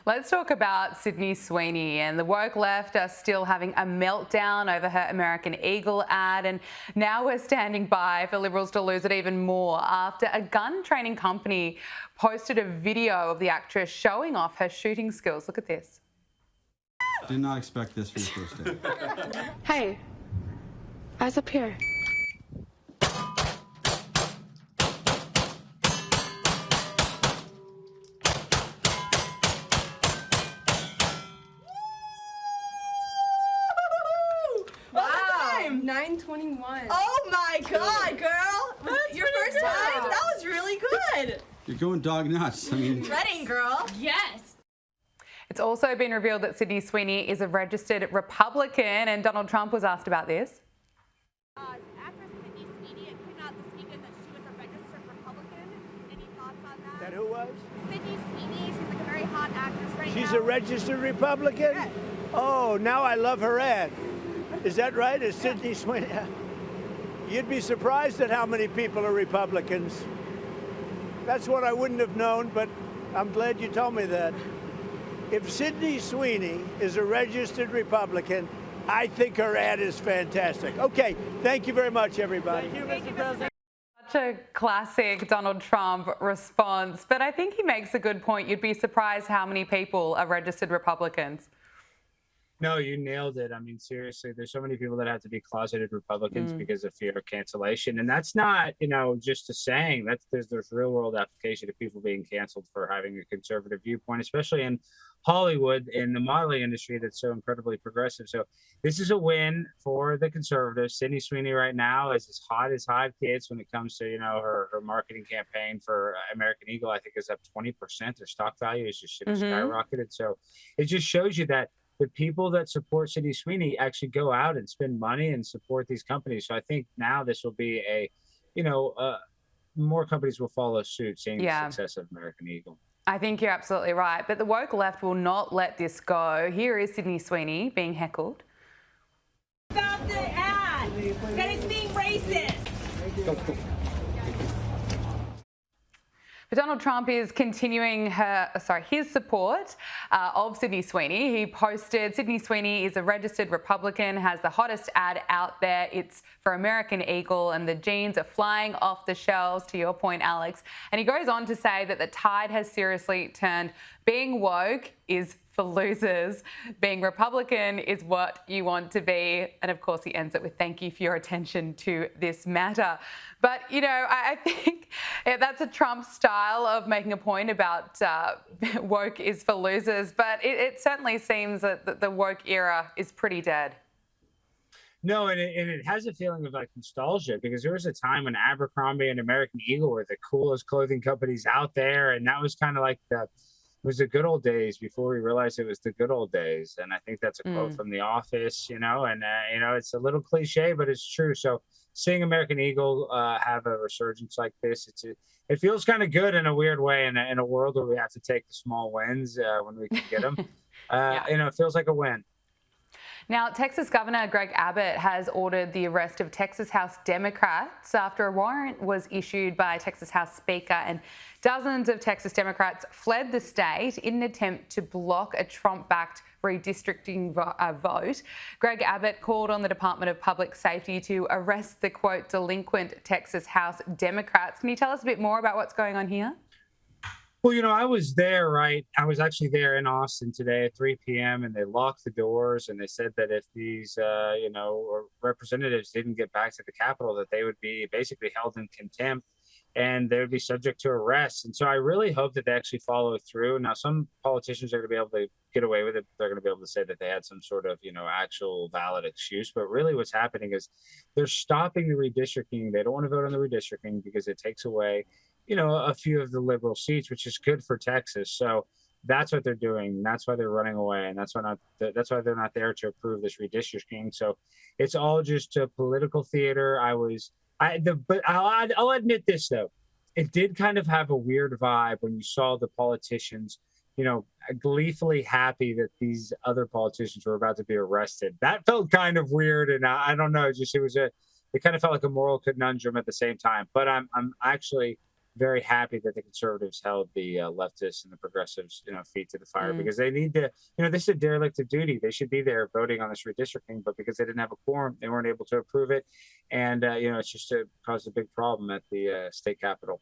Let's talk about Sydney Sweeney, and the woke left are still having a meltdown over her American Eagle ad, and now we're standing by for Liberals to lose it even more after a gun training company posted a video of the actress showing off her shooting skills. Look at this. Did not expect this for your first day. Hey, eyes up here. Wow. 9:21. Oh my God, girl! Your first time? That was really good. You're going dog nuts. I mean, Reading, girl. Yes. It's also been revealed that Sydney Sweeney is a registered Republican, and Donald Trump was asked about this. Actress Sydney Sweeney came out this weekend that she was a registered Republican. Any thoughts on that? That who was? Sydney Sweeney, she's like a very hot actress right now. She's a registered Republican? Yes. Oh, now I love her ad. Is that right? Is Sydney Sweeney? You'd be surprised at how many people are Republicans. That's what I wouldn't have known, but I'm glad you told me that. If Sydney Sweeney is a registered Republican, I think her ad is fantastic. Okay, thank you very much, everybody. Thank you, Mr. President. Such a classic Donald Trump response, but I think he makes a good point. You'd be surprised how many people are registered Republicans. No, you nailed it. I mean, seriously, there's so many people that have to be closeted Republicans because of fear of cancellation. And that's not, just a saying. There's real world application of people being canceled for having a conservative viewpoint, especially in Hollywood, in the modeling industry that's so incredibly progressive. So this is a win for the conservatives. Sydney Sweeney right now is as hot as hot kids when it comes to, her marketing campaign for American Eagle, I think is up 20%. Their stock value is just skyrocketed. So it just shows you that the people that support Sydney Sweeney actually go out and spend money and support these companies. So I think now this will be more companies will follow suit, seeing the success of American Eagle. I think you're absolutely right, but the woke left will not let this go. Here is Sydney Sweeney being heckled. About the ad, that it's being racist. But Donald Trump is continuing his support of Sydney Sweeney. He posted, Sydney Sweeney is a registered Republican, has the hottest ad out there. It's for American Eagle, and the jeans are flying off the shelves, to your point, Alex. And he goes on to say that the tide has seriously turned. Being woke is for losers. Being Republican is what you want to be. And of course, he ends it with thank you for your attention to this matter. But, I think that's a Trump style of making a point about woke is for losers. But it certainly seems that the woke era is pretty dead. No, and it has a feeling of like nostalgia, because there was a time when Abercrombie and American Eagle were the coolest clothing companies out there. And that was kind of like it was the good old days before we realized it was the good old days. And I think that's a quote from The Office, and, it's a little cliche, but it's true. So seeing American Eagle have a resurgence like this, it feels kind of good in a weird way in a world where we have to take the small wins when we can get them. It feels like a win. Now, Texas Governor Greg Abbott has ordered the arrest of Texas House Democrats after a warrant was issued by Texas House Speaker, and dozens of Texas Democrats fled the state in an attempt to block a Trump-backed redistricting vote. Greg Abbott called on the Department of Public Safety to arrest the, quote, delinquent Texas House Democrats. Can you tell us a bit more about what's going on here? Well, I was there, right? I was actually there in Austin today at 3 p.m. and they locked the doors, and they said that if these, representatives didn't get back to the Capitol, that they would be basically held in contempt and they would be subject to arrest. And so I really hope that they actually follow through. Now, some politicians are going to be able to get away with it. They're going to be able to say that they had some sort of, actual valid excuse. But really what's happening is they're stopping the redistricting. They don't want to vote on the redistricting because it takes away a few of the liberal seats, which is good for Texas. So that's what they're doing. That's why they're running away, and that's why they're not there to approve this redistricting. So it's all just a political theater. But I'll admit this though, it did kind of have a weird vibe when you saw the politicians, gleefully happy that these other politicians were about to be arrested. That felt kind of weird, and I don't know, it kind of felt like a moral conundrum at the same time. But I'm actually very happy that the conservatives held the leftists and the progressives, feet to the fire, Mm. because they need to, this is a derelict of duty. They should be there voting on this redistricting, but because they didn't have a quorum, they weren't able to approve it. And, it's just caused a big problem at the state capitol.